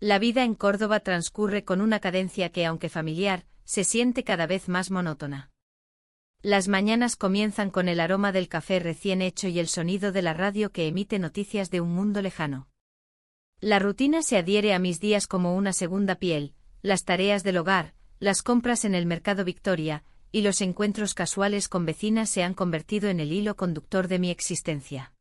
La vida en Córdoba transcurre con una cadencia que, aunque familiar, se siente cada vez más monótona. Las mañanas comienzan con el aroma del café recién hecho y el sonido de la radio que emite noticias de un mundo lejano. La rutina se adhiere a mis días como una segunda piel, las tareas del hogar, las compras en el Mercado Victoria, y los encuentros casuales con vecinas se han convertido en el hilo conductor de mi existencia.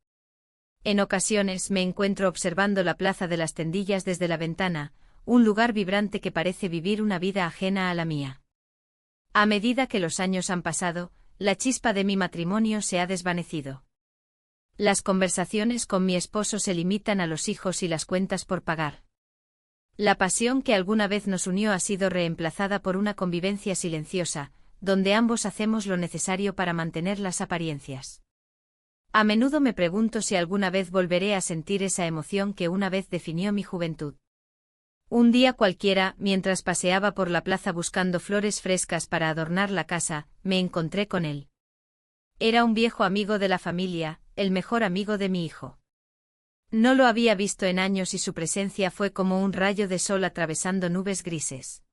En ocasiones me encuentro observando la Plaza de las Tendillas desde la ventana, un lugar vibrante que parece vivir una vida ajena a la mía. A medida que los años han pasado, la chispa de mi matrimonio se ha desvanecido. Las conversaciones con mi esposo se limitan a los hijos y las cuentas por pagar. La pasión que alguna vez nos unió ha sido reemplazada por una convivencia silenciosa, donde ambos hacemos lo necesario para mantener las apariencias. A menudo me pregunto si alguna vez volveré a sentir esa emoción que una vez definió mi juventud. Un día cualquiera, mientras paseaba por la plaza buscando flores frescas para adornar la casa, me encontré con él. Era un viejo amigo de la familia, el mejor amigo de mi hijo. No lo había visto en años y su presencia fue como un rayo de sol atravesando nubes grises.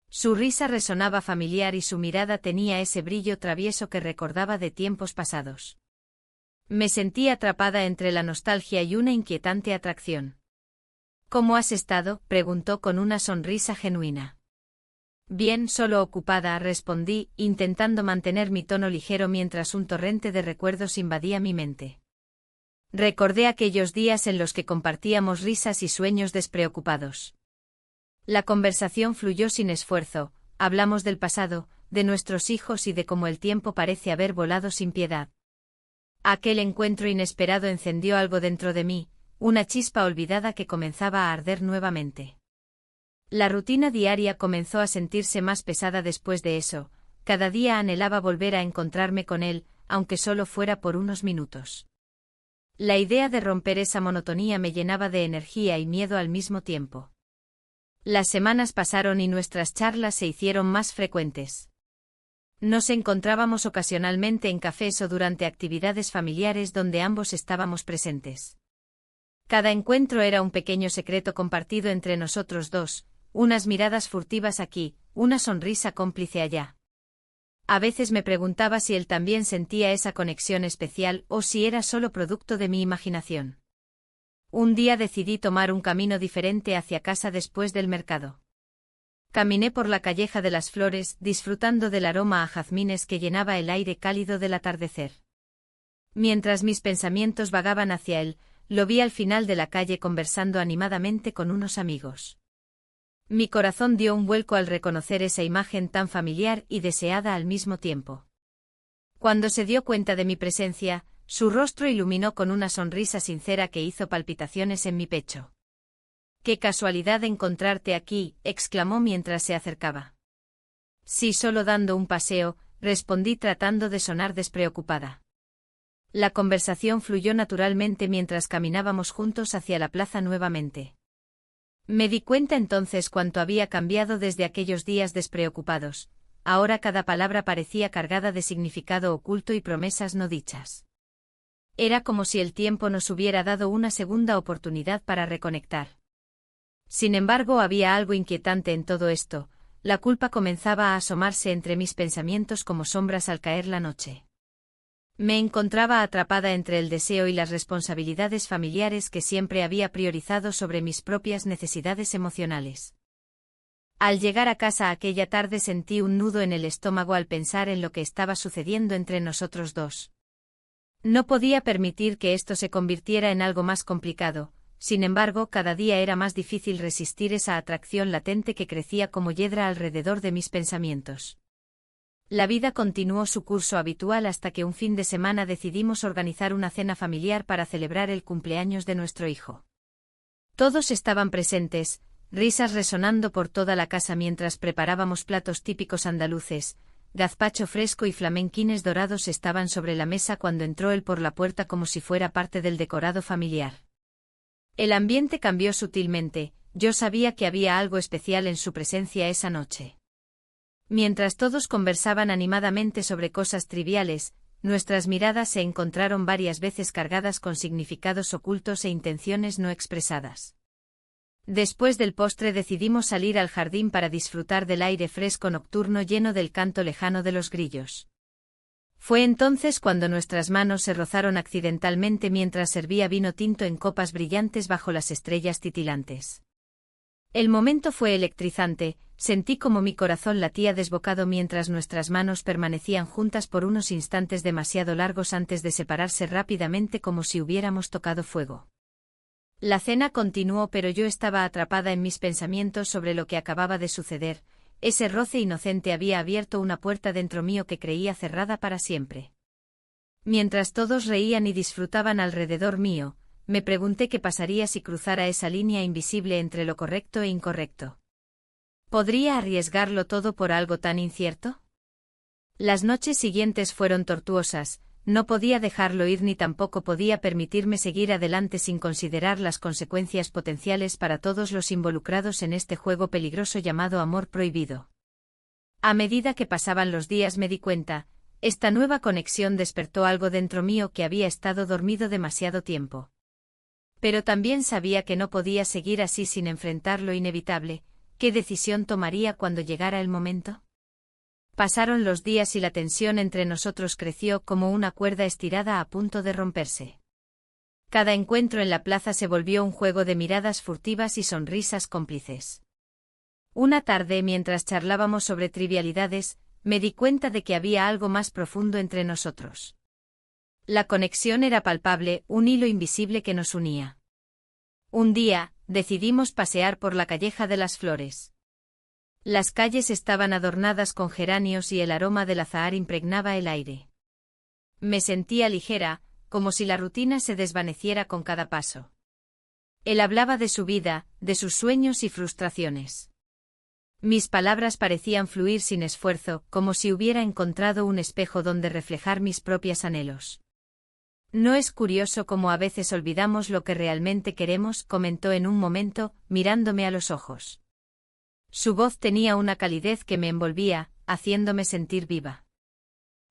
Su risa resonaba familiar y su mirada tenía ese brillo travieso que recordaba de tiempos pasados. Me sentí atrapada entre la nostalgia y una inquietante atracción. ¿Cómo has estado?, preguntó con una sonrisa genuina. Bien, solo ocupada, respondí, intentando mantener mi tono ligero mientras un torrente de recuerdos invadía mi mente. Recordé aquellos días en los que compartíamos risas y sueños despreocupados. La conversación fluyó sin esfuerzo, hablamos del pasado, de nuestros hijos y de cómo el tiempo parece haber volado sin piedad. Aquel encuentro inesperado encendió algo dentro de mí, una chispa olvidada que comenzaba a arder nuevamente. La rutina diaria comenzó a sentirse más pesada después de eso, cada día anhelaba volver a encontrarme con él, aunque solo fuera por unos minutos. La idea de romper esa monotonía me llenaba de energía y miedo al mismo tiempo. Las semanas pasaron y nuestras charlas se hicieron más frecuentes. Nos encontrábamos ocasionalmente en cafés o durante actividades familiares donde ambos estábamos presentes. Cada encuentro era un pequeño secreto compartido entre nosotros dos, unas miradas furtivas aquí, una sonrisa cómplice allá. A veces me preguntaba si él también sentía esa conexión especial o si era solo producto de mi imaginación. Un día decidí tomar un camino diferente hacia casa después del mercado. Caminé por la calleja de las flores, disfrutando del aroma a jazmines que llenaba el aire cálido del atardecer. Mientras mis pensamientos vagaban hacia él, lo vi al final de la calle conversando animadamente con unos amigos. Mi corazón dio un vuelco al reconocer esa imagen tan familiar y deseada al mismo tiempo. Cuando se dio cuenta de mi presencia, su rostro iluminó con una sonrisa sincera que hizo palpitaciones en mi pecho. «¡Qué casualidad encontrarte aquí!», exclamó mientras se acercaba. «Sí, solo dando un paseo», respondí tratando de sonar despreocupada. La conversación fluyó naturalmente mientras caminábamos juntos hacia la plaza nuevamente. Me di cuenta entonces cuánto había cambiado desde aquellos días despreocupados. Ahora cada palabra parecía cargada de significado oculto y promesas no dichas. Era como si el tiempo nos hubiera dado una segunda oportunidad para reconectar. Sin embargo, había algo inquietante en todo esto, la culpa comenzaba a asomarse entre mis pensamientos como sombras al caer la noche. Me encontraba atrapada entre el deseo y las responsabilidades familiares que siempre había priorizado sobre mis propias necesidades emocionales. Al llegar a casa aquella tarde sentí un nudo en el estómago al pensar en lo que estaba sucediendo entre nosotros dos. No podía permitir que esto se convirtiera en algo más complicado. Sin embargo, cada día era más difícil resistir esa atracción latente que crecía como hiedra alrededor de mis pensamientos. La vida continuó su curso habitual hasta que un fin de semana decidimos organizar una cena familiar para celebrar el cumpleaños de nuestro hijo. Todos estaban presentes, risas resonando por toda la casa mientras preparábamos platos típicos andaluces. Gazpacho fresco y flamenquines dorados estaban sobre la mesa cuando entró él por la puerta como si fuera parte del decorado familiar. El ambiente cambió sutilmente, yo sabía que había algo especial en su presencia esa noche. Mientras todos conversaban animadamente sobre cosas triviales, nuestras miradas se encontraron varias veces cargadas con significados ocultos e intenciones no expresadas. Después del postre decidimos salir al jardín para disfrutar del aire fresco nocturno lleno del canto lejano de los grillos. Fue entonces cuando nuestras manos se rozaron accidentalmente mientras servía vino tinto en copas brillantes bajo las estrellas titilantes. El momento fue electrizante, sentí como mi corazón latía desbocado mientras nuestras manos permanecían juntas por unos instantes demasiado largos antes de separarse rápidamente como si hubiéramos tocado fuego. La cena continuó, pero yo estaba atrapada en mis pensamientos sobre lo que acababa de suceder. Ese roce inocente había abierto una puerta dentro mío que creía cerrada para siempre. Mientras todos reían y disfrutaban alrededor mío, me pregunté qué pasaría si cruzara esa línea invisible entre lo correcto e incorrecto. ¿Podría arriesgarlo todo por algo tan incierto? Las noches siguientes fueron tortuosas. No podía dejarlo ir ni tampoco podía permitirme seguir adelante sin considerar las consecuencias potenciales para todos los involucrados en este juego peligroso llamado amor prohibido. A medida que pasaban los días me di cuenta, esta nueva conexión despertó algo dentro mío que había estado dormido demasiado tiempo. Pero también sabía que no podía seguir así sin enfrentar lo inevitable. ¿Qué decisión tomaría cuando llegara el momento? Pasaron los días y la tensión entre nosotros creció como una cuerda estirada a punto de romperse. Cada encuentro en la plaza se volvió un juego de miradas furtivas y sonrisas cómplices. Una tarde, mientras charlábamos sobre trivialidades, me di cuenta de que había algo más profundo entre nosotros. La conexión era palpable, un hilo invisible que nos unía. Un día, decidimos pasear por la Calleja de las Flores. Las calles estaban adornadas con geranios y el aroma del azahar impregnaba el aire. Me sentía ligera, como si la rutina se desvaneciera con cada paso. Él hablaba de su vida, de sus sueños y frustraciones. Mis palabras parecían fluir sin esfuerzo, como si hubiera encontrado un espejo donde reflejar mis propios anhelos. ¿No es curioso cómo a veces olvidamos lo que realmente queremos?, comentó en un momento, mirándome a los ojos. Su voz tenía una calidez que me envolvía, haciéndome sentir viva.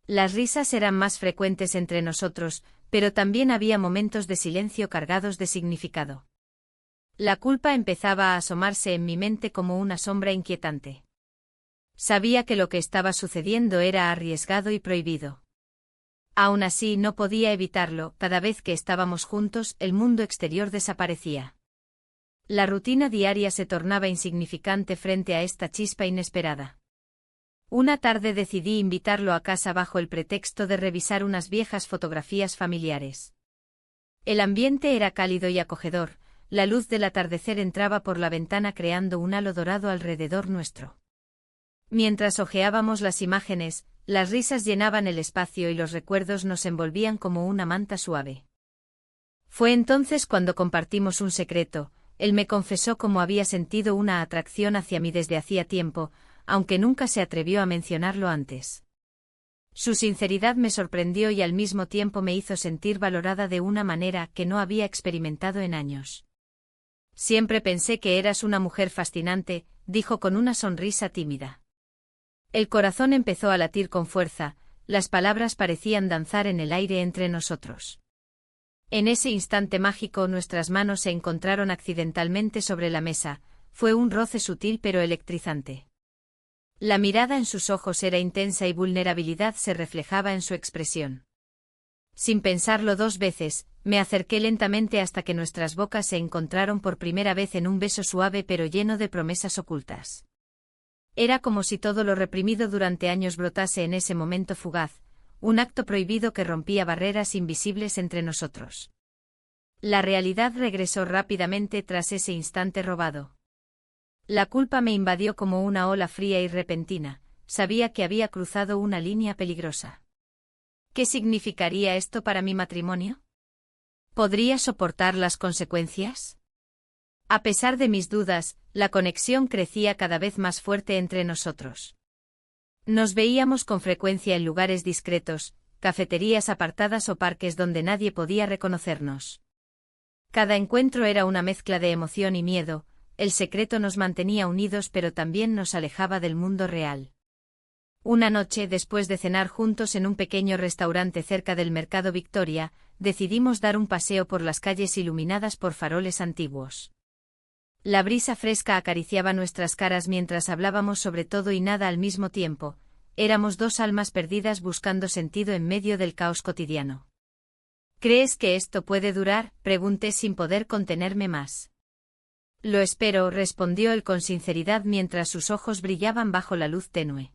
Las risas eran más frecuentes entre nosotros, pero también había momentos de silencio cargados de significado. La culpa empezaba a asomarse en mi mente como una sombra inquietante. Sabía que lo que estaba sucediendo era arriesgado y prohibido. Aún así no podía evitarlo, cada vez que estábamos juntos el mundo exterior desaparecía. La rutina diaria se tornaba insignificante frente a esta chispa inesperada. Una tarde decidí invitarlo a casa bajo el pretexto de revisar unas viejas fotografías familiares. El ambiente era cálido y acogedor, la luz del atardecer entraba por la ventana creando un halo dorado alrededor nuestro. Mientras hojeábamos las imágenes, las risas llenaban el espacio y los recuerdos nos envolvían como una manta suave. Fue entonces cuando compartimos un secreto. Él me confesó cómo había sentido una atracción hacia mí desde hacía tiempo, aunque nunca se atrevió a mencionarlo antes. Su sinceridad me sorprendió y al mismo tiempo me hizo sentir valorada de una manera que no había experimentado en años. Siempre pensé que eras una mujer fascinante, dijo con una sonrisa tímida. El corazón empezó a latir con fuerza, las palabras parecían danzar en el aire entre nosotros. En ese instante mágico nuestras manos se encontraron accidentalmente sobre la mesa, fue un roce sutil pero electrizante. La mirada en sus ojos era intensa y vulnerabilidad se reflejaba en su expresión. Sin pensarlo dos veces, me acerqué lentamente hasta que nuestras bocas se encontraron por primera vez en un beso suave pero lleno de promesas ocultas. Era como si todo lo reprimido durante años brotase en ese momento fugaz, un acto prohibido que rompía barreras invisibles entre nosotros. La realidad regresó rápidamente tras ese instante robado. La culpa me invadió como una ola fría y repentina, sabía que había cruzado una línea peligrosa. ¿Qué significaría esto para mi matrimonio? ¿Podría soportar las consecuencias? A pesar de mis dudas, la conexión crecía cada vez más fuerte entre nosotros. Nos veíamos con frecuencia en lugares discretos, cafeterías apartadas o parques donde nadie podía reconocernos. Cada encuentro era una mezcla de emoción y miedo, el secreto nos mantenía unidos pero también nos alejaba del mundo real. Una noche, después de cenar juntos en un pequeño restaurante cerca del Mercado Victoria, decidimos dar un paseo por las calles iluminadas por faroles antiguos. La brisa fresca acariciaba nuestras caras mientras hablábamos sobre todo y nada al mismo tiempo. Éramos dos almas perdidas buscando sentido en medio del caos cotidiano. ¿Crees que esto puede durar?, pregunté sin poder contenerme más. Lo espero, respondió él con sinceridad mientras sus ojos brillaban bajo la luz tenue.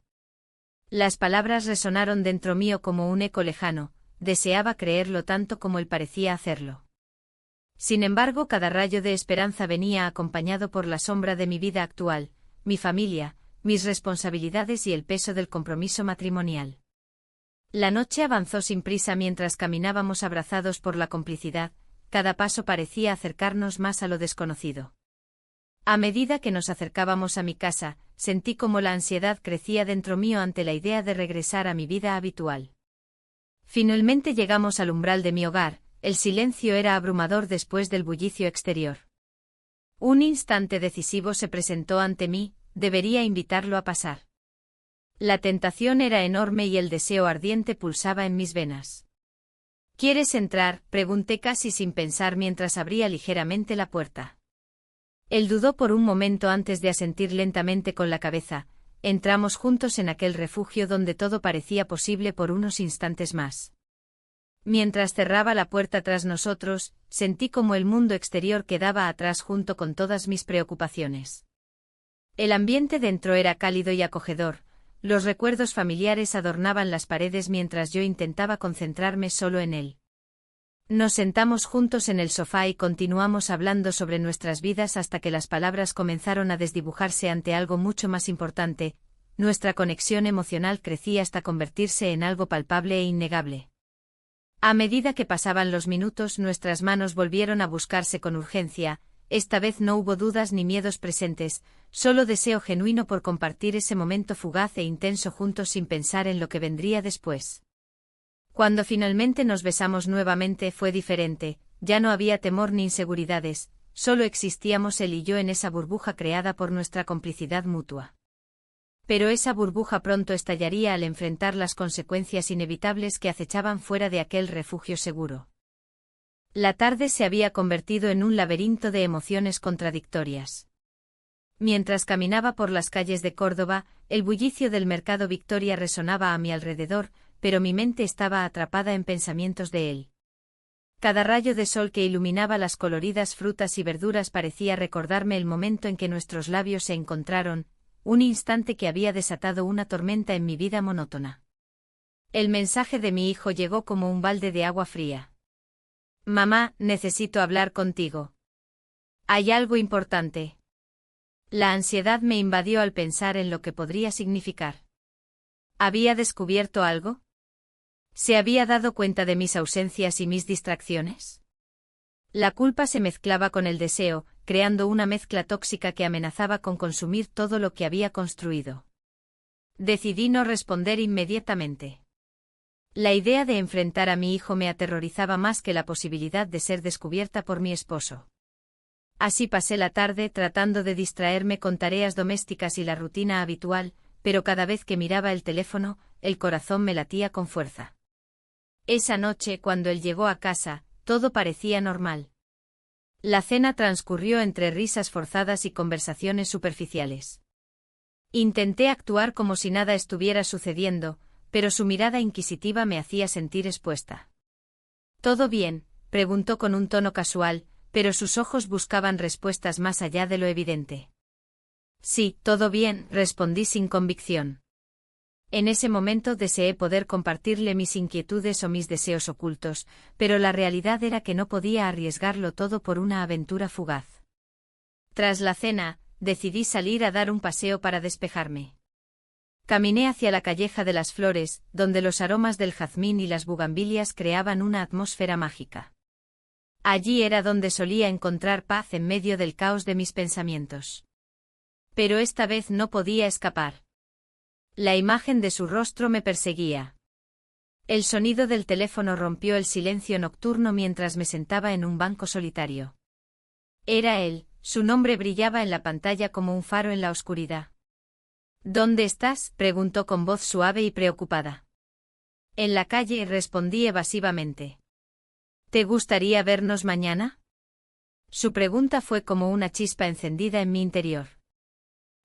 Las palabras resonaron dentro mío como un eco lejano, deseaba creerlo tanto como él parecía hacerlo. Sin embargo, cada rayo de esperanza venía acompañado por la sombra de mi vida actual, mi familia, mis responsabilidades y el peso del compromiso matrimonial. La noche avanzó sin prisa mientras caminábamos abrazados por la complicidad, cada paso parecía acercarnos más a lo desconocido. A medida que nos acercábamos a mi casa, sentí como la ansiedad crecía dentro mío ante la idea de regresar a mi vida habitual. Finalmente llegamos al umbral de mi hogar, el silencio era abrumador después del bullicio exterior. Un instante decisivo se presentó ante mí, debería invitarlo a pasar. La tentación era enorme y el deseo ardiente pulsaba en mis venas. ¿Quieres entrar?, pregunté casi sin pensar mientras abría ligeramente la puerta. Él dudó por un momento antes de asentir lentamente con la cabeza. Entramos juntos en aquel refugio donde todo parecía posible por unos instantes más. Mientras cerraba la puerta tras nosotros, sentí como el mundo exterior quedaba atrás junto con todas mis preocupaciones. El ambiente dentro era cálido y acogedor, los recuerdos familiares adornaban las paredes mientras yo intentaba concentrarme solo en él. Nos sentamos juntos en el sofá y continuamos hablando sobre nuestras vidas hasta que las palabras comenzaron a desdibujarse ante algo mucho más importante. Nuestra conexión emocional crecía hasta convertirse en algo palpable e innegable. A medida que pasaban los minutos, nuestras manos volvieron a buscarse con urgencia. Esta vez no hubo dudas ni miedos presentes, solo deseo genuino por compartir ese momento fugaz e intenso juntos sin pensar en lo que vendría después. Cuando finalmente nos besamos nuevamente fue diferente, ya no había temor ni inseguridades, solo existíamos él y yo en esa burbuja creada por nuestra complicidad mutua. Pero esa burbuja pronto estallaría al enfrentar las consecuencias inevitables que acechaban fuera de aquel refugio seguro. La tarde se había convertido en un laberinto de emociones contradictorias. Mientras caminaba por las calles de Córdoba, el bullicio del mercado Victoria resonaba a mi alrededor, pero mi mente estaba atrapada en pensamientos de él. Cada rayo de sol que iluminaba las coloridas frutas y verduras parecía recordarme el momento en que nuestros labios se encontraron, un instante que había desatado una tormenta en mi vida monótona. El mensaje de mi hijo llegó como un balde de agua fría. Mamá, necesito hablar contigo. Hay algo importante. La ansiedad me invadió al pensar en lo que podría significar. ¿Había descubierto algo? ¿Se había dado cuenta de mis ausencias y mis distracciones? La culpa se mezclaba con el deseo, creando una mezcla tóxica que amenazaba con consumir todo lo que había construido. Decidí no responder inmediatamente. La idea de enfrentar a mi hijo me aterrorizaba más que la posibilidad de ser descubierta por mi esposo. Así pasé la tarde tratando de distraerme con tareas domésticas y la rutina habitual, pero cada vez que miraba el teléfono, el corazón me latía con fuerza. Esa noche, cuando él llegó a casa, todo parecía normal. La cena transcurrió entre risas forzadas y conversaciones superficiales. Intenté actuar como si nada estuviera sucediendo, pero su mirada inquisitiva me hacía sentir expuesta. ¿Todo bien?, preguntó con un tono casual, pero sus ojos buscaban respuestas más allá de lo evidente. Sí, todo bien, respondí sin convicción. En ese momento deseé poder compartirle mis inquietudes o mis deseos ocultos, pero la realidad era que no podía arriesgarlo todo por una aventura fugaz. Tras la cena, decidí salir a dar un paseo para despejarme. Caminé hacia la calleja de las flores, donde los aromas del jazmín y las bugambilias creaban una atmósfera mágica. Allí era donde solía encontrar paz en medio del caos de mis pensamientos. Pero esta vez no podía escapar. La imagen de su rostro me perseguía. El sonido del teléfono rompió el silencio nocturno mientras me sentaba en un banco solitario. Era él, su nombre brillaba en la pantalla como un faro en la oscuridad. ¿Dónde estás?, preguntó con voz suave y preocupada. En la calle, respondí evasivamente. ¿Te gustaría vernos mañana? Su pregunta fue como una chispa encendida en mi interior.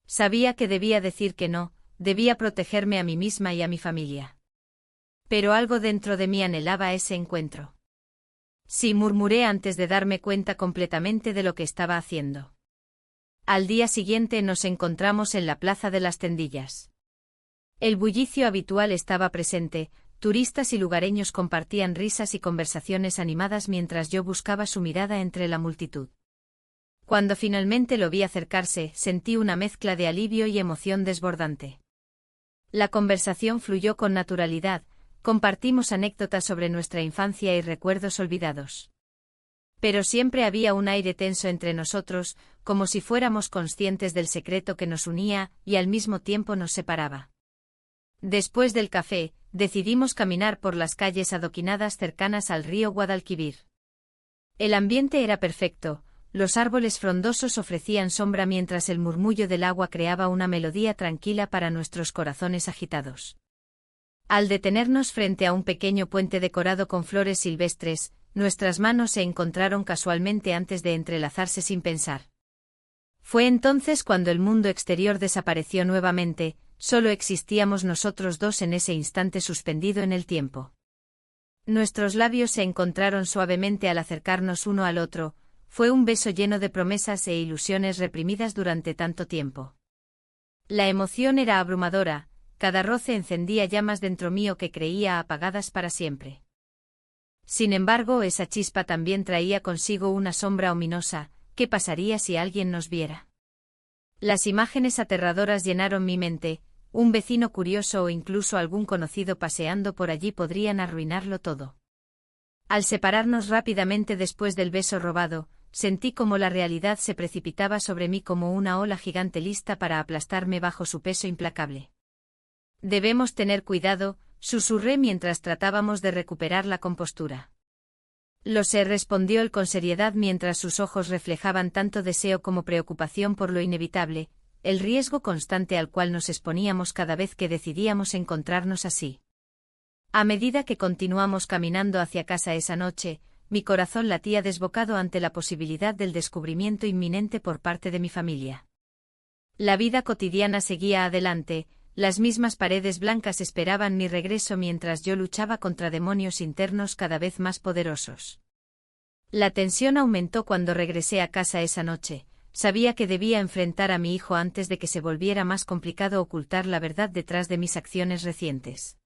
Sabía que debía decir que no, debía protegerme a mí misma y a mi familia. Pero algo dentro de mí anhelaba ese encuentro. Sí, murmuré antes de darme cuenta completamente de lo que estaba haciendo. Al día siguiente nos encontramos en la Plaza de las Tendillas. El bullicio habitual estaba presente, turistas y lugareños compartían risas y conversaciones animadas mientras yo buscaba su mirada entre la multitud. Cuando finalmente lo vi acercarse, sentí una mezcla de alivio y emoción desbordante. La conversación fluyó con naturalidad, compartimos anécdotas sobre nuestra infancia y recuerdos olvidados. Pero siempre había un aire tenso entre nosotros, como si fuéramos conscientes del secreto que nos unía y al mismo tiempo nos separaba. Después del café, decidimos caminar por las calles adoquinadas cercanas al río Guadalquivir. El ambiente era perfecto, los árboles frondosos ofrecían sombra mientras el murmullo del agua creaba una melodía tranquila para nuestros corazones agitados. Al detenernos frente a un pequeño puente decorado con flores silvestres, nuestras manos se encontraron casualmente antes de entrelazarse sin pensar. Fue entonces cuando el mundo exterior desapareció nuevamente, solo existíamos nosotros dos en ese instante suspendido en el tiempo. Nuestros labios se encontraron suavemente al acercarnos uno al otro, fue un beso lleno de promesas e ilusiones reprimidas durante tanto tiempo. La emoción era abrumadora, cada roce encendía llamas dentro mío que creía apagadas para siempre. Sin embargo, esa chispa también traía consigo una sombra ominosa. ¿Qué pasaría si alguien nos viera? Las imágenes aterradoras llenaron mi mente, un vecino curioso o incluso algún conocido paseando por allí podrían arruinarlo todo. Al separarnos rápidamente después del beso robado, sentí como la realidad se precipitaba sobre mí como una ola gigante lista para aplastarme bajo su peso implacable. Debemos tener cuidado, susurré mientras tratábamos de recuperar la compostura. Lo sé, respondió él con seriedad mientras sus ojos reflejaban tanto deseo como preocupación por lo inevitable, el riesgo constante al cual nos exponíamos cada vez que decidíamos encontrarnos así. A medida que continuamos caminando hacia casa esa noche, mi corazón latía desbocado ante la posibilidad del descubrimiento inminente por parte de mi familia. La vida cotidiana seguía adelante, las mismas paredes blancas esperaban mi regreso mientras yo luchaba contra demonios internos cada vez más poderosos. La tensión aumentó cuando regresé a casa esa noche, sabía que debía enfrentar a mi hijo antes de que se volviera más complicado ocultar la verdad detrás de mis acciones recientes.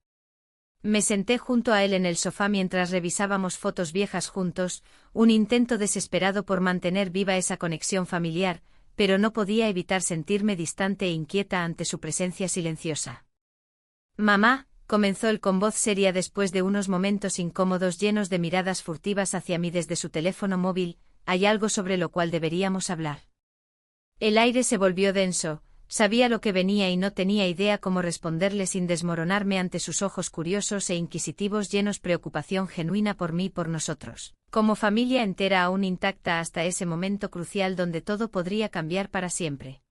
Me senté junto a él en el sofá mientras revisábamos fotos viejas juntos, un intento desesperado por mantener viva esa conexión familiar, pero no podía evitar sentirme distante e inquieta ante su presencia silenciosa. «Mamá», comenzó él con voz seria después de unos momentos incómodos llenos de miradas furtivas hacia mí desde su teléfono móvil, «hay algo sobre lo cual deberíamos hablar». El aire se volvió denso, sabía lo que venía y no tenía idea cómo responderle sin desmoronarme ante sus ojos curiosos e inquisitivos llenos preocupación genuina por mí y por nosotros, como familia entera aún intacta hasta ese momento crucial donde todo podría cambiar para siempre.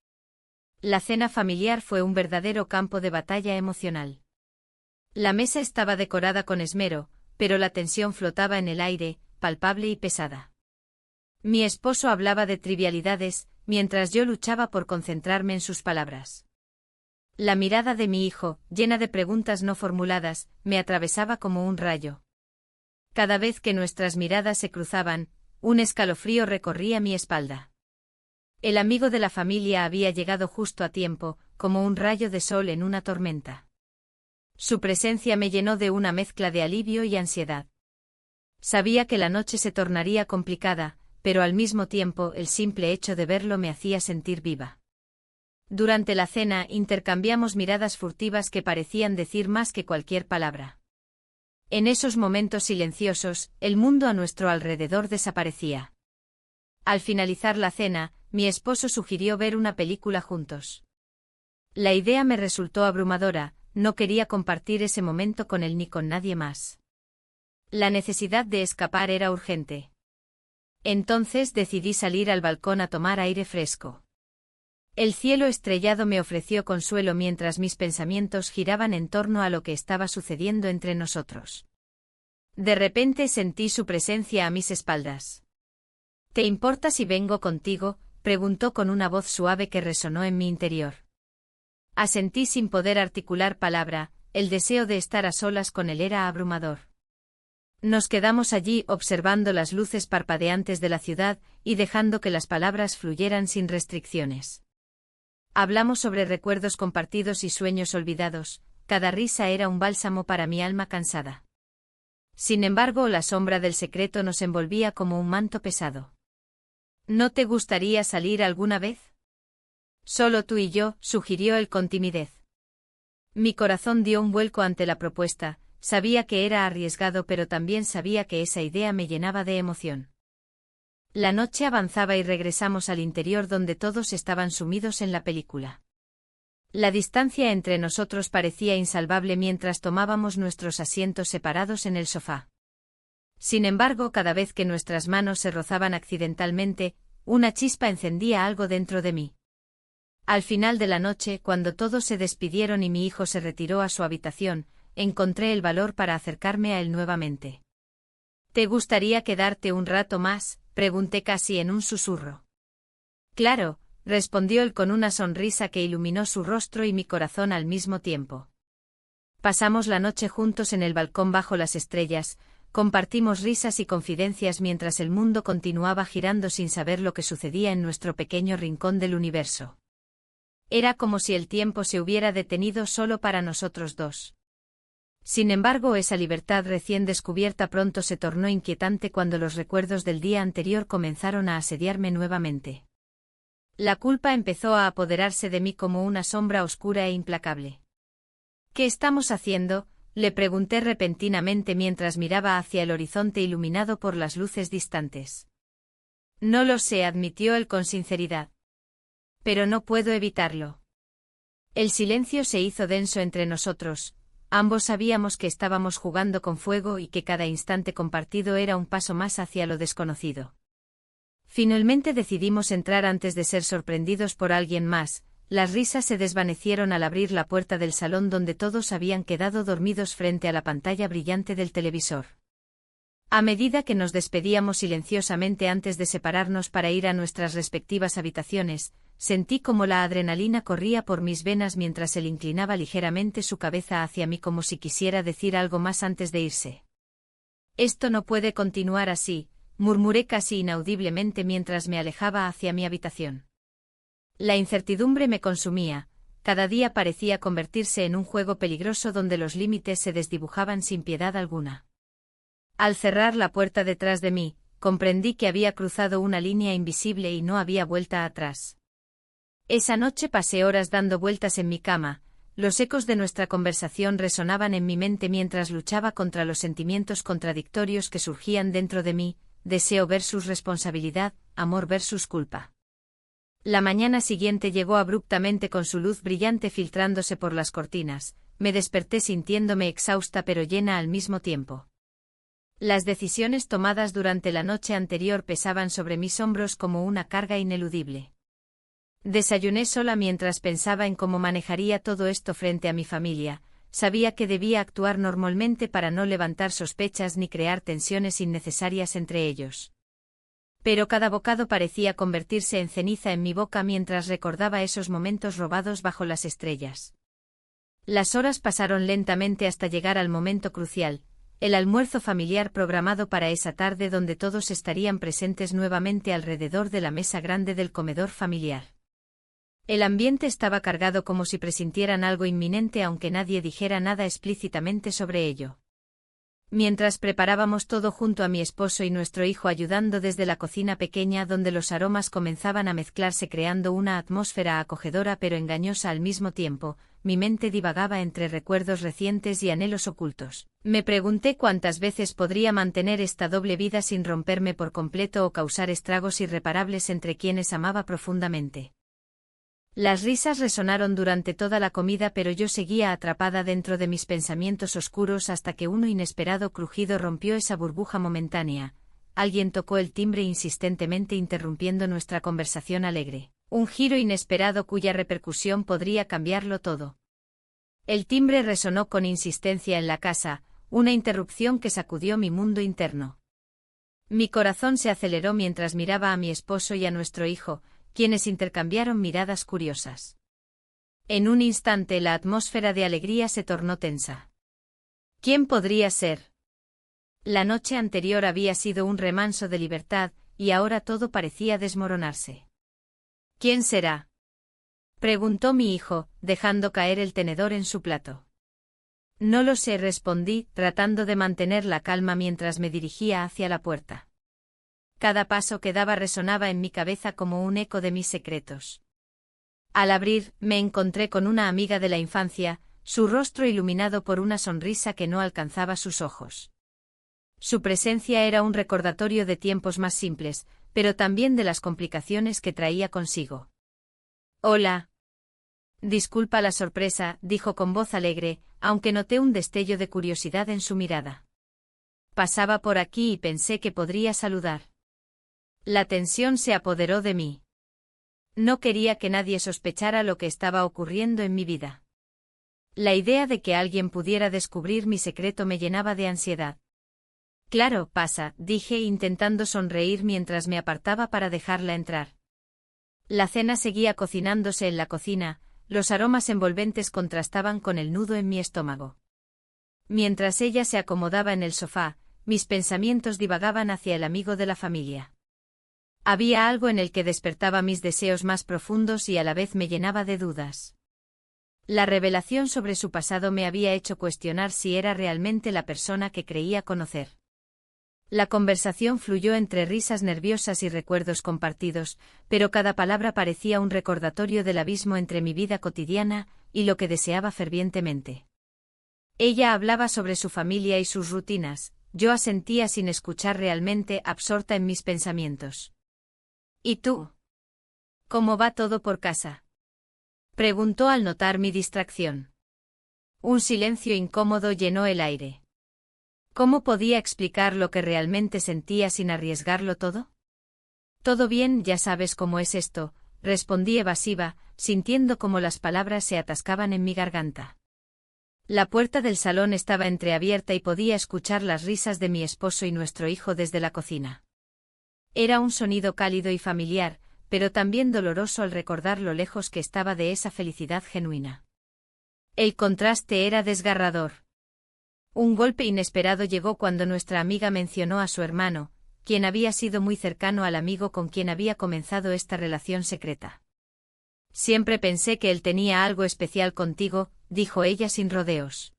La cena familiar fue un verdadero campo de batalla emocional. La mesa estaba decorada con esmero, pero la tensión flotaba en el aire, palpable y pesada. Mi esposo hablaba de trivialidades, mientras yo luchaba por concentrarme en sus palabras. La mirada de mi hijo, llena de preguntas no formuladas, me atravesaba como un rayo. Cada vez que nuestras miradas se cruzaban, un escalofrío recorría mi espalda. El amigo de la familia había llegado justo a tiempo, como un rayo de sol en una tormenta. Su presencia me llenó de una mezcla de alivio y ansiedad. Sabía que la noche se tornaría complicada, pero al mismo tiempo el simple hecho de verlo me hacía sentir viva. Durante la cena intercambiamos miradas furtivas que parecían decir más que cualquier palabra. En esos momentos silenciosos, el mundo a nuestro alrededor desaparecía. Al finalizar la cena, mi esposo sugirió ver una película juntos. La idea me resultó abrumadora, no quería compartir ese momento con él ni con nadie más. La necesidad de escapar era urgente. Entonces decidí salir al balcón a tomar aire fresco. El cielo estrellado me ofreció consuelo mientras mis pensamientos giraban en torno a lo que estaba sucediendo entre nosotros. De repente sentí su presencia a mis espaldas. ¿Te importa si vengo contigo?, preguntó con una voz suave que resonó en mi interior. Asentí sin poder articular palabra, el deseo de estar a solas con él era abrumador. Nos quedamos allí observando las luces parpadeantes de la ciudad y dejando que las palabras fluyeran sin restricciones. Hablamos sobre recuerdos compartidos y sueños olvidados, cada risa era un bálsamo para mi alma cansada. Sin embargo, la sombra del secreto nos envolvía como un manto pesado. ¿No te gustaría salir alguna vez? Solo tú y yo, sugirió él con timidez. Mi corazón dio un vuelco ante la propuesta, sabía que era arriesgado pero también sabía que esa idea me llenaba de emoción. La noche avanzaba y regresamos al interior donde todos estaban sumidos en la película. La distancia entre nosotros parecía insalvable mientras tomábamos nuestros asientos separados en el sofá. Sin embargo, cada vez que nuestras manos se rozaban accidentalmente, una chispa encendía algo dentro de mí. Al final de la noche, cuando todos se despidieron y mi hijo se retiró a su habitación, encontré el valor para acercarme a él nuevamente. ¿Te gustaría quedarte un rato más?, pregunté casi en un susurro. Claro, respondió él con una sonrisa que iluminó su rostro y mi corazón al mismo tiempo. Pasamos la noche juntos en el balcón bajo las estrellas, compartimos risas y confidencias mientras el mundo continuaba girando sin saber lo que sucedía en nuestro pequeño rincón del universo. Era como si el tiempo se hubiera detenido solo para nosotros dos. Sin embargo, esa libertad recién descubierta pronto se tornó inquietante cuando los recuerdos del día anterior comenzaron a asediarme nuevamente. La culpa empezó a apoderarse de mí como una sombra oscura e implacable. ¿Qué estamos haciendo?, le pregunté repentinamente mientras miraba hacia el horizonte iluminado por las luces distantes. No lo sé, admitió él con sinceridad. Pero no puedo evitarlo. El silencio se hizo denso entre nosotros, ambos sabíamos que estábamos jugando con fuego y que cada instante compartido era un paso más hacia lo desconocido. Finalmente decidimos entrar antes de ser sorprendidos por alguien más. Las risas se desvanecieron al abrir la puerta del salón donde todos habían quedado dormidos frente a la pantalla brillante del televisor. A medida que nos despedíamos silenciosamente antes de separarnos para ir a nuestras respectivas habitaciones, sentí como la adrenalina corría por mis venas mientras él inclinaba ligeramente su cabeza hacia mí como si quisiera decir algo más antes de irse. Esto no puede continuar así, murmuré casi inaudiblemente mientras me alejaba hacia mi habitación. La incertidumbre me consumía, cada día parecía convertirse en un juego peligroso donde los límites se desdibujaban sin piedad alguna. Al cerrar la puerta detrás de mí, comprendí que había cruzado una línea invisible y no había vuelta atrás. Esa noche pasé horas dando vueltas en mi cama, los ecos de nuestra conversación resonaban en mi mente mientras luchaba contra los sentimientos contradictorios que surgían dentro de mí, deseo versus responsabilidad, amor versus culpa. La mañana siguiente llegó abruptamente con su luz brillante filtrándose por las cortinas, me desperté sintiéndome exhausta pero llena al mismo tiempo. Las decisiones tomadas durante la noche anterior pesaban sobre mis hombros como una carga ineludible. Desayuné sola mientras pensaba en cómo manejaría todo esto frente a mi familia, sabía que debía actuar normalmente para no levantar sospechas ni crear tensiones innecesarias entre ellos. Pero cada bocado parecía convertirse en ceniza en mi boca mientras recordaba esos momentos robados bajo las estrellas. Las horas pasaron lentamente hasta llegar al momento crucial, el almuerzo familiar programado para esa tarde donde todos estarían presentes nuevamente alrededor de la mesa grande del comedor familiar. El ambiente estaba cargado como si presintieran algo inminente aunque nadie dijera nada explícitamente sobre ello. Mientras preparábamos todo junto a mi esposo y nuestro hijo ayudando desde la cocina pequeña donde los aromas comenzaban a mezclarse creando una atmósfera acogedora pero engañosa al mismo tiempo, mi mente divagaba entre recuerdos recientes y anhelos ocultos. Me pregunté cuántas veces podría mantener esta doble vida sin romperme por completo o causar estragos irreparables entre quienes amaba profundamente. Las risas resonaron durante toda la comida pero yo seguía atrapada dentro de mis pensamientos oscuros hasta que un inesperado crujido rompió esa burbuja momentánea. Alguien tocó el timbre insistentemente interrumpiendo nuestra conversación alegre. Un giro inesperado cuya repercusión podría cambiarlo todo. El timbre resonó con insistencia en la casa, una interrupción que sacudió mi mundo interno. Mi corazón se aceleró mientras miraba a mi esposo y a nuestro hijo, quienes intercambiaron miradas curiosas. En un instante la atmósfera de alegría se tornó tensa. ¿Quién podría ser? La noche anterior había sido un remanso de libertad, y ahora todo parecía desmoronarse. ¿Quién será?, preguntó mi hijo, dejando caer el tenedor en su plato. No lo sé, respondí, tratando de mantener la calma mientras me dirigía hacia la puerta. Cada paso que daba resonaba en mi cabeza como un eco de mis secretos. Al abrir, me encontré con una amiga de la infancia, su rostro iluminado por una sonrisa que no alcanzaba sus ojos. Su presencia era un recordatorio de tiempos más simples, pero también de las complicaciones que traía consigo. «Hola». «Disculpa la sorpresa», dijo con voz alegre, aunque noté un destello de curiosidad en su mirada. Pasaba por aquí y pensé que podría saludar. La tensión se apoderó de mí. No quería que nadie sospechara lo que estaba ocurriendo en mi vida. La idea de que alguien pudiera descubrir mi secreto me llenaba de ansiedad. «Claro, pasa», dije intentando sonreír mientras me apartaba para dejarla entrar. La cena seguía cocinándose en la cocina, los aromas envolventes contrastaban con el nudo en mi estómago. Mientras ella se acomodaba en el sofá, mis pensamientos divagaban hacia el amigo de la familia. Había algo en el que despertaba mis deseos más profundos y a la vez me llenaba de dudas. La revelación sobre su pasado me había hecho cuestionar si era realmente la persona que creía conocer. La conversación fluyó entre risas nerviosas y recuerdos compartidos, pero cada palabra parecía un recordatorio del abismo entre mi vida cotidiana y lo que deseaba fervientemente. Ella hablaba sobre su familia y sus rutinas, yo asentía sin escuchar realmente, absorta en mis pensamientos. «¿Y tú? ¿Cómo va todo por casa?», preguntó al notar mi distracción. Un silencio incómodo llenó el aire. ¿Cómo podía explicar lo que realmente sentía sin arriesgarlo todo? «Todo bien, ya sabes cómo es esto», respondí evasiva, sintiendo cómo las palabras se atascaban en mi garganta. La puerta del salón estaba entreabierta y podía escuchar las risas de mi esposo y nuestro hijo desde la cocina. Era un sonido cálido y familiar, pero también doloroso al recordar lo lejos que estaba de esa felicidad genuina. El contraste era desgarrador. Un golpe inesperado llegó cuando nuestra amiga mencionó a su hermano, quien había sido muy cercano al amigo con quien había comenzado esta relación secreta. «Siempre pensé que él tenía algo especial contigo», dijo ella sin rodeos.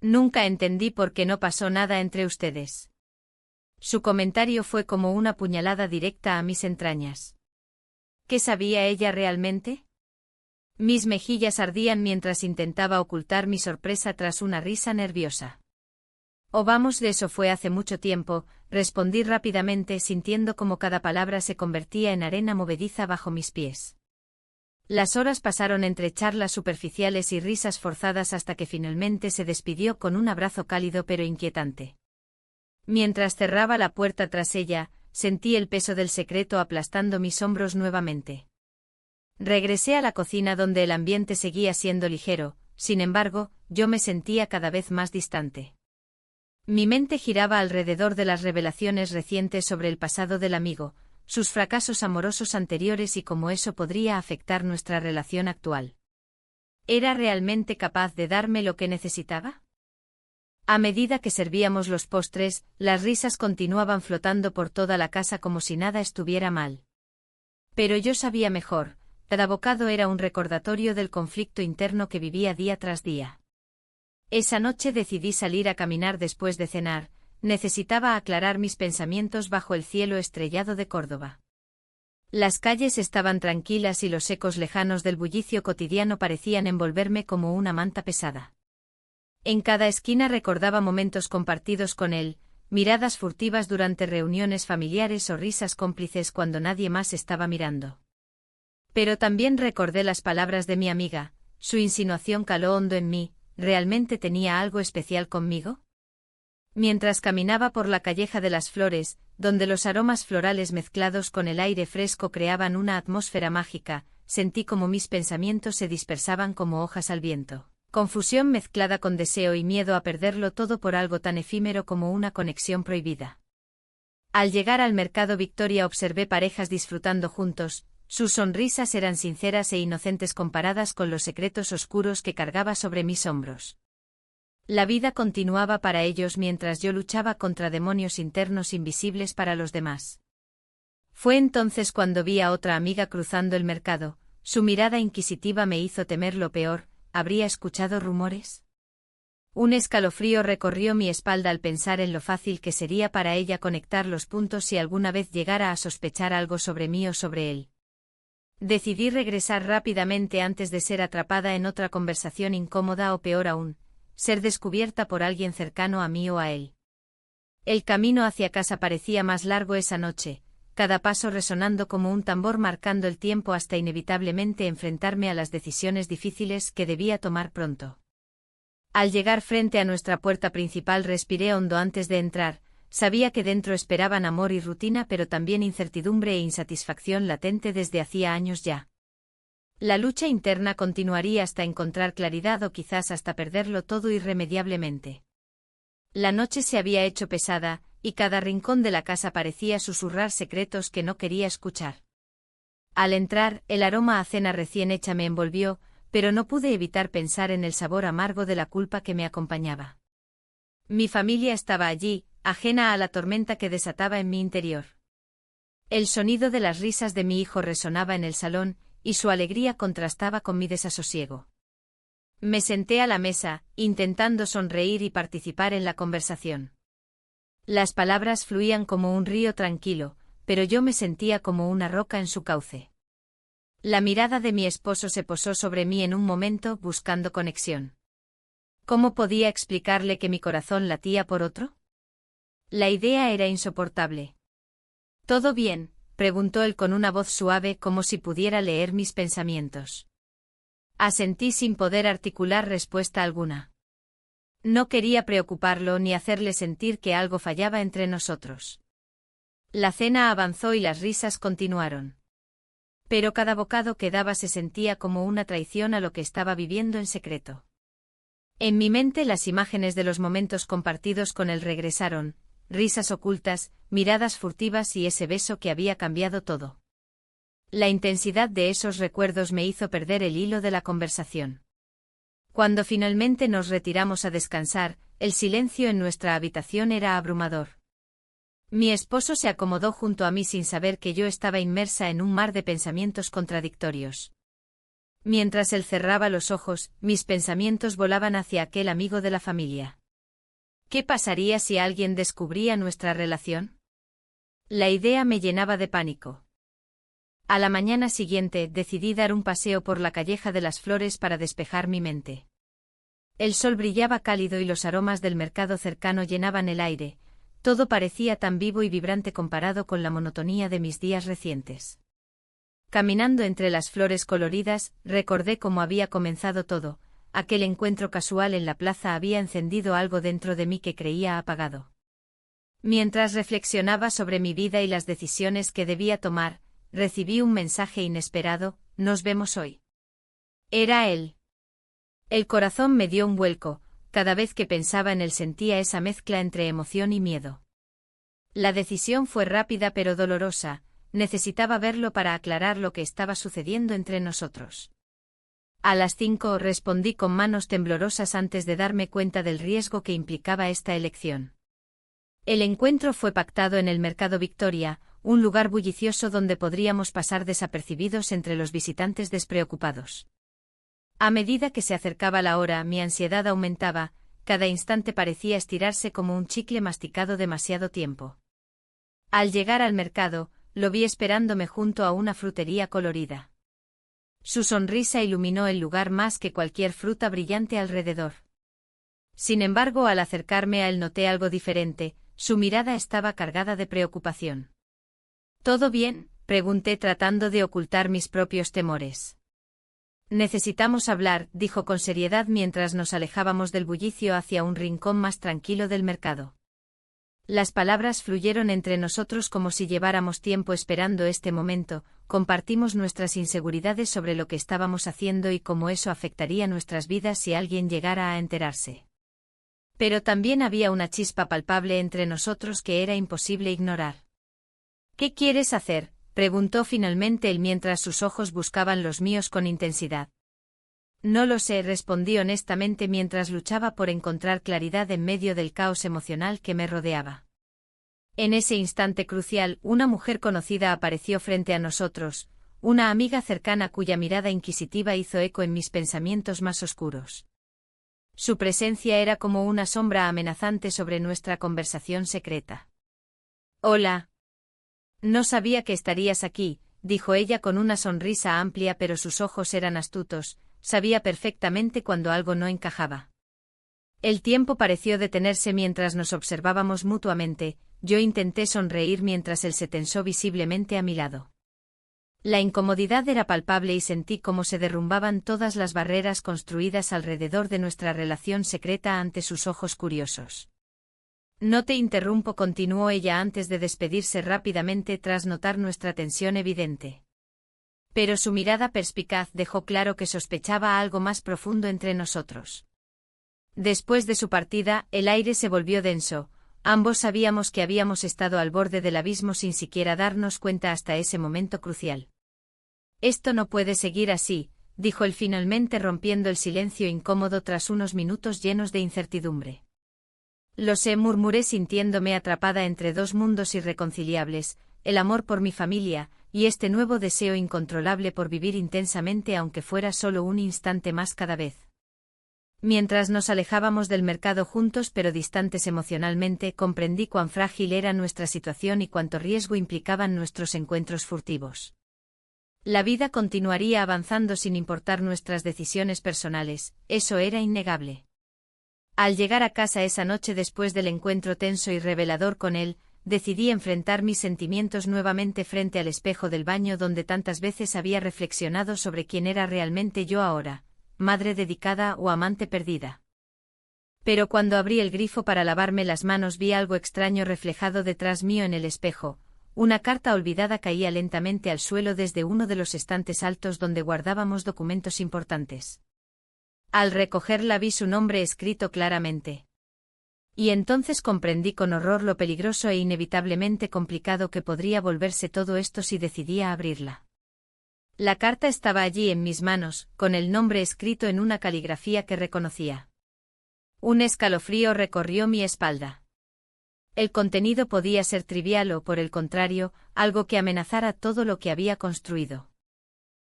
«Nunca entendí por qué no pasó nada entre ustedes». Su comentario fue como una puñalada directa a mis entrañas. ¿Qué sabía ella realmente? Mis mejillas ardían mientras intentaba ocultar mi sorpresa tras una risa nerviosa. «Oh, vamos, de eso fue hace mucho tiempo», respondí rápidamente sintiendo como cada palabra se convertía en arena movediza bajo mis pies. Las horas pasaron entre charlas superficiales y risas forzadas hasta que finalmente se despidió con un abrazo cálido pero inquietante. Mientras cerraba la puerta tras ella, sentí el peso del secreto aplastando mis hombros nuevamente. Regresé a la cocina donde el ambiente seguía siendo ligero, sin embargo, yo me sentía cada vez más distante. Mi mente giraba alrededor de las revelaciones recientes sobre el pasado del amigo, sus fracasos amorosos anteriores y cómo eso podría afectar nuestra relación actual. ¿Era realmente capaz de darme lo que necesitaba? A medida que servíamos los postres, las risas continuaban flotando por toda la casa como si nada estuviera mal. Pero yo sabía mejor, cada bocado era un recordatorio del conflicto interno que vivía día tras día. Esa noche decidí salir a caminar después de cenar, necesitaba aclarar mis pensamientos bajo el cielo estrellado de Córdoba. Las calles estaban tranquilas y los ecos lejanos del bullicio cotidiano parecían envolverme como una manta pesada. En cada esquina recordaba momentos compartidos con él, miradas furtivas durante reuniones familiares o risas cómplices cuando nadie más estaba mirando. Pero también recordé las palabras de mi amiga, su insinuación caló hondo en mí, ¿realmente tenía algo especial conmigo? Mientras caminaba por la calleja de las flores, donde los aromas florales mezclados con el aire fresco creaban una atmósfera mágica, sentí como mis pensamientos se dispersaban como hojas al viento. Confusión mezclada con deseo y miedo a perderlo todo por algo tan efímero como una conexión prohibida. Al llegar al mercado Victoria observé parejas disfrutando juntos, sus sonrisas eran sinceras e inocentes comparadas con los secretos oscuros que cargaba sobre mis hombros. La vida continuaba para ellos mientras yo luchaba contra demonios internos invisibles para los demás. Fue entonces cuando vi a otra amiga cruzando el mercado, su mirada inquisitiva me hizo temer lo peor. ¿Habría escuchado rumores? Un escalofrío recorrió mi espalda al pensar en lo fácil que sería para ella conectar los puntos si alguna vez llegara a sospechar algo sobre mí o sobre él. Decidí regresar rápidamente antes de ser atrapada en otra conversación incómoda o peor aún, ser descubierta por alguien cercano a mí o a él. El camino hacia casa parecía más largo esa noche, cada paso resonando como un tambor marcando el tiempo hasta inevitablemente enfrentarme a las decisiones difíciles que debía tomar pronto. Al llegar frente a nuestra puerta principal respiré hondo antes de entrar, sabía que dentro esperaban amor y rutina pero también incertidumbre e insatisfacción latente desde hacía años ya. La lucha interna continuaría hasta encontrar claridad o quizás hasta perderlo todo irremediablemente. La noche se había hecho pesada, y cada rincón de la casa parecía susurrar secretos que no quería escuchar. Al entrar, el aroma a cena recién hecha me envolvió, pero no pude evitar pensar en el sabor amargo de la culpa que me acompañaba. Mi familia estaba allí, ajena a la tormenta que desataba en mi interior. El sonido de las risas de mi hijo resonaba en el salón, y su alegría contrastaba con mi desasosiego. Me senté a la mesa, intentando sonreír y participar en la conversación. Las palabras fluían como un río tranquilo, pero yo me sentía como una roca en su cauce. La mirada de mi esposo se posó sobre mí en un momento, buscando conexión. ¿Cómo podía explicarle que mi corazón latía por otro? La idea era insoportable. ¿Todo bien?, preguntó él con una voz suave como si pudiera leer mis pensamientos. Asentí sin poder articular respuesta alguna. No quería preocuparlo ni hacerle sentir que algo fallaba entre nosotros. La cena avanzó y las risas continuaron. Pero cada bocado que daba se sentía como una traición a lo que estaba viviendo en secreto. En mi mente las imágenes de los momentos compartidos con él regresaron, risas ocultas, miradas furtivas y ese beso que había cambiado todo. La intensidad de esos recuerdos me hizo perder el hilo de la conversación. Cuando finalmente nos retiramos a descansar, el silencio en nuestra habitación era abrumador. Mi esposo se acomodó junto a mí sin saber que yo estaba inmersa en un mar de pensamientos contradictorios. Mientras él cerraba los ojos, mis pensamientos volaban hacia aquel amigo de la familia. ¿Qué pasaría si alguien descubría nuestra relación? La idea me llenaba de pánico. A la mañana siguiente decidí dar un paseo por la calleja de las flores para despejar mi mente. El sol brillaba cálido y los aromas del mercado cercano llenaban el aire. Todo parecía tan vivo y vibrante comparado con la monotonía de mis días recientes. Caminando entre las flores coloridas, recordé cómo había comenzado todo. Aquel encuentro casual en la plaza había encendido algo dentro de mí que creía apagado. Mientras reflexionaba sobre mi vida y las decisiones que debía tomar, recibí un mensaje inesperado: «Nos vemos hoy». Era él. El corazón me dio un vuelco, cada vez que pensaba en él sentía esa mezcla entre emoción y miedo. La decisión fue rápida pero dolorosa, necesitaba verlo para aclarar lo que estaba sucediendo entre nosotros. A las 5 respondí con manos temblorosas antes de darme cuenta del riesgo que implicaba esta elección. El encuentro fue pactado en el Mercado Victoria, un lugar bullicioso donde podríamos pasar desapercibidos entre los visitantes despreocupados. A medida que se acercaba la hora, mi ansiedad aumentaba, cada instante parecía estirarse como un chicle masticado demasiado tiempo. Al llegar al mercado, lo vi esperándome junto a una frutería colorida. Su sonrisa iluminó el lugar más que cualquier fruta brillante alrededor. Sin embargo, al acercarme a él noté algo diferente, su mirada estaba cargada de preocupación. ¿Todo bien?, pregunté tratando de ocultar mis propios temores. Necesitamos hablar, dijo con seriedad mientras nos alejábamos del bullicio hacia un rincón más tranquilo del mercado. Las palabras fluyeron entre nosotros como si lleváramos tiempo esperando este momento, compartimos nuestras inseguridades sobre lo que estábamos haciendo y cómo eso afectaría nuestras vidas si alguien llegara a enterarse. Pero también había una chispa palpable entre nosotros que era imposible ignorar. ¿Qué quieres hacer?, preguntó finalmente él mientras sus ojos buscaban los míos con intensidad. No lo sé, respondí honestamente mientras luchaba por encontrar claridad en medio del caos emocional que me rodeaba. En ese instante crucial, una mujer conocida apareció frente a nosotros, una amiga cercana cuya mirada inquisitiva hizo eco en mis pensamientos más oscuros. Su presencia era como una sombra amenazante sobre nuestra conversación secreta. «Hola. No sabía que estarías aquí», dijo ella con una sonrisa amplia, pero sus ojos eran astutos, sabía perfectamente cuando algo no encajaba. El tiempo pareció detenerse mientras nos observábamos mutuamente, yo intenté sonreír mientras él se tensó visiblemente a mi lado. La incomodidad era palpable y sentí cómo se derrumbaban todas las barreras construidas alrededor de nuestra relación secreta ante sus ojos curiosos. «No te interrumpo», continuó ella antes de despedirse rápidamente tras notar nuestra tensión evidente. Pero su mirada perspicaz dejó claro que sospechaba algo más profundo entre nosotros. Después de su partida, el aire se volvió denso, ambos sabíamos que habíamos estado al borde del abismo sin siquiera darnos cuenta hasta ese momento crucial. «Esto no puede seguir así», dijo él finalmente rompiendo el silencio incómodo tras unos minutos llenos de incertidumbre. «Lo sé», murmuré sintiéndome atrapada entre dos mundos irreconciliables, el amor por mi familia, y este nuevo deseo incontrolable por vivir intensamente aunque fuera solo un instante más cada vez. Mientras nos alejábamos del mercado juntos pero distantes emocionalmente, comprendí cuán frágil era nuestra situación y cuánto riesgo implicaban nuestros encuentros furtivos. La vida continuaría avanzando sin importar nuestras decisiones personales, eso era innegable. Al llegar a casa esa noche después del encuentro tenso y revelador con él, decidí enfrentar mis sentimientos nuevamente frente al espejo del baño donde tantas veces había reflexionado sobre quién era realmente yo ahora, madre dedicada o amante perdida. Pero cuando abrí el grifo para lavarme las manos vi algo extraño reflejado detrás mío en el espejo. Una carta olvidada caía lentamente al suelo desde uno de los estantes altos donde guardábamos documentos importantes. Al recogerla vi su nombre escrito claramente. Y entonces comprendí con horror lo peligroso e inevitablemente complicado que podría volverse todo esto si decidía abrirla. La carta estaba allí en mis manos, con el nombre escrito en una caligrafía que reconocía. Un escalofrío recorrió mi espalda. El contenido podía ser trivial o, por el contrario, algo que amenazara todo lo que había construido.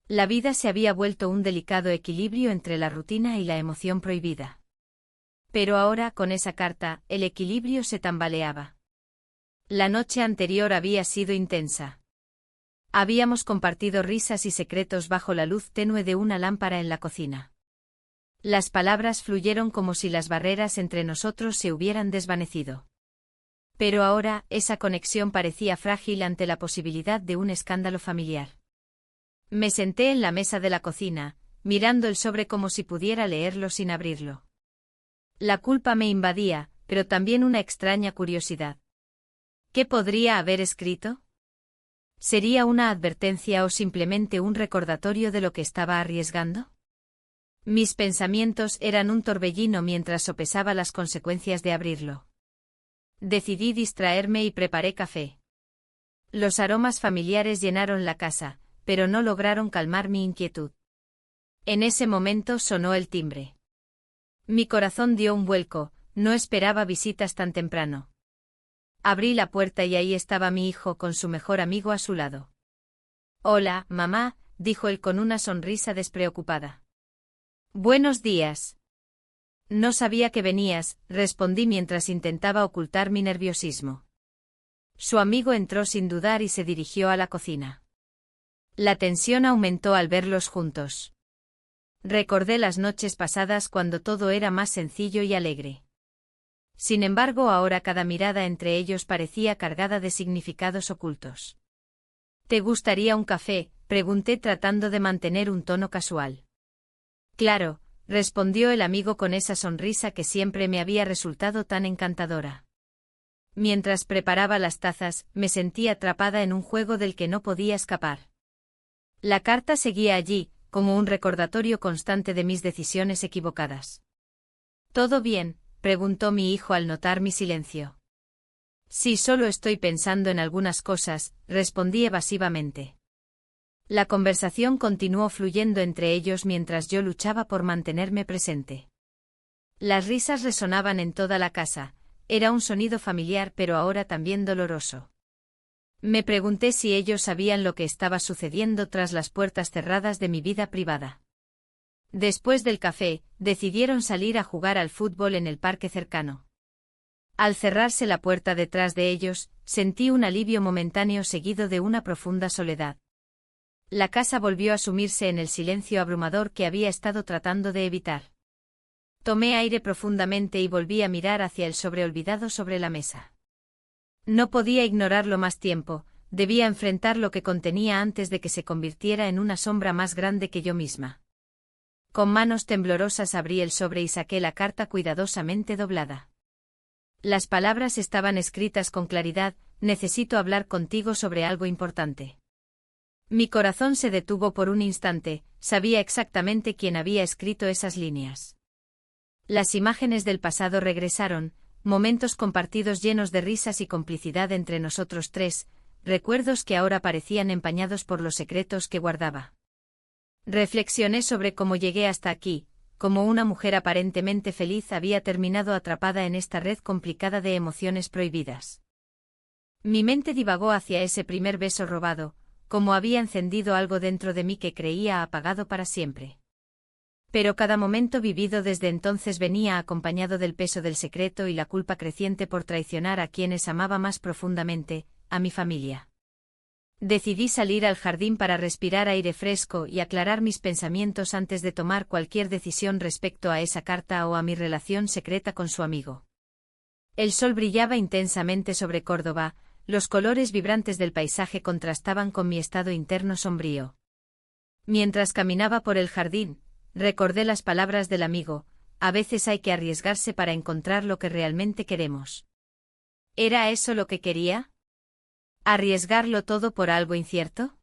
La vida se había vuelto un delicado equilibrio entre la rutina y la emoción prohibida. Pero ahora, con esa carta, el equilibrio se tambaleaba. La noche anterior había sido intensa. Habíamos compartido risas y secretos bajo la luz tenue de una lámpara en la cocina. Las palabras fluyeron como si las barreras entre nosotros se hubieran desvanecido. Pero ahora, esa conexión parecía frágil ante la posibilidad de un escándalo familiar. Me senté en la mesa de la cocina, mirando el sobre como si pudiera leerlo sin abrirlo. La culpa me invadía, pero también una extraña curiosidad. ¿Qué podría haber escrito? ¿Sería una advertencia o simplemente un recordatorio de lo que estaba arriesgando? Mis pensamientos eran un torbellino mientras sopesaba las consecuencias de abrirlo. Decidí distraerme y preparé café. Los aromas familiares llenaron la casa, pero no lograron calmar mi inquietud. En ese momento sonó el timbre. Mi corazón dio un vuelco, no esperaba visitas tan temprano. Abrí la puerta y ahí estaba mi hijo con su mejor amigo a su lado. «Hola, mamá», dijo él con una sonrisa despreocupada. «Buenos días». «No sabía que venías», respondí mientras intentaba ocultar mi nerviosismo. Su amigo entró sin dudar y se dirigió a la cocina. La tensión aumentó al verlos juntos. Recordé las noches pasadas cuando todo era más sencillo y alegre. Sin embargo, ahora cada mirada entre ellos parecía cargada de significados ocultos. «¿Te gustaría un café?», pregunté tratando de mantener un tono casual. «Claro», respondió el amigo con esa sonrisa que siempre me había resultado tan encantadora. Mientras preparaba las tazas, me sentí atrapada en un juego del que no podía escapar. La carta seguía allí, como un recordatorio constante de mis decisiones equivocadas. «¿Todo bien?», preguntó mi hijo al notar mi silencio. Sí, solo estoy pensando en algunas cosas, respondí evasivamente. La conversación continuó fluyendo entre ellos mientras yo luchaba por mantenerme presente. Las risas resonaban en toda la casa, era un sonido familiar pero ahora también doloroso. Me pregunté si ellos sabían lo que estaba sucediendo tras las puertas cerradas de mi vida privada. Después del café, decidieron salir a jugar al fútbol en el parque cercano. Al cerrarse la puerta detrás de ellos, sentí un alivio momentáneo seguido de una profunda soledad. La casa volvió a sumirse en el silencio abrumador que había estado tratando de evitar. Tomé aire profundamente y volví a mirar hacia el sobreolvidado sobre la mesa. No podía ignorarlo más tiempo, debía enfrentar lo que contenía antes de que se convirtiera en una sombra más grande que yo misma. Con manos temblorosas abrí el sobre y saqué la carta cuidadosamente doblada. Las palabras estaban escritas con claridad: necesito hablar contigo sobre algo importante. Mi corazón se detuvo por un instante, sabía exactamente quién había escrito esas líneas. Las imágenes del pasado regresaron, momentos compartidos llenos de risas y complicidad entre nosotros tres, recuerdos que ahora parecían empañados por los secretos que guardaba. Reflexioné sobre cómo llegué hasta aquí, cómo una mujer aparentemente feliz había terminado atrapada en esta red complicada de emociones prohibidas. Mi mente divagó hacia ese primer beso robado, como había encendido algo dentro de mí que creía apagado para siempre. Pero cada momento vivido desde entonces venía acompañado del peso del secreto y la culpa creciente por traicionar a quienes amaba más profundamente, a mi familia. Decidí salir al jardín para respirar aire fresco y aclarar mis pensamientos antes de tomar cualquier decisión respecto a esa carta o a mi relación secreta con su amigo. El sol brillaba intensamente sobre Córdoba, los colores vibrantes del paisaje contrastaban con mi estado interno sombrío. Mientras caminaba por el jardín, recordé las palabras del amigo: a veces hay que arriesgarse para encontrar lo que realmente queremos. ¿Era eso lo que quería? ¿Arriesgarlo todo por algo incierto?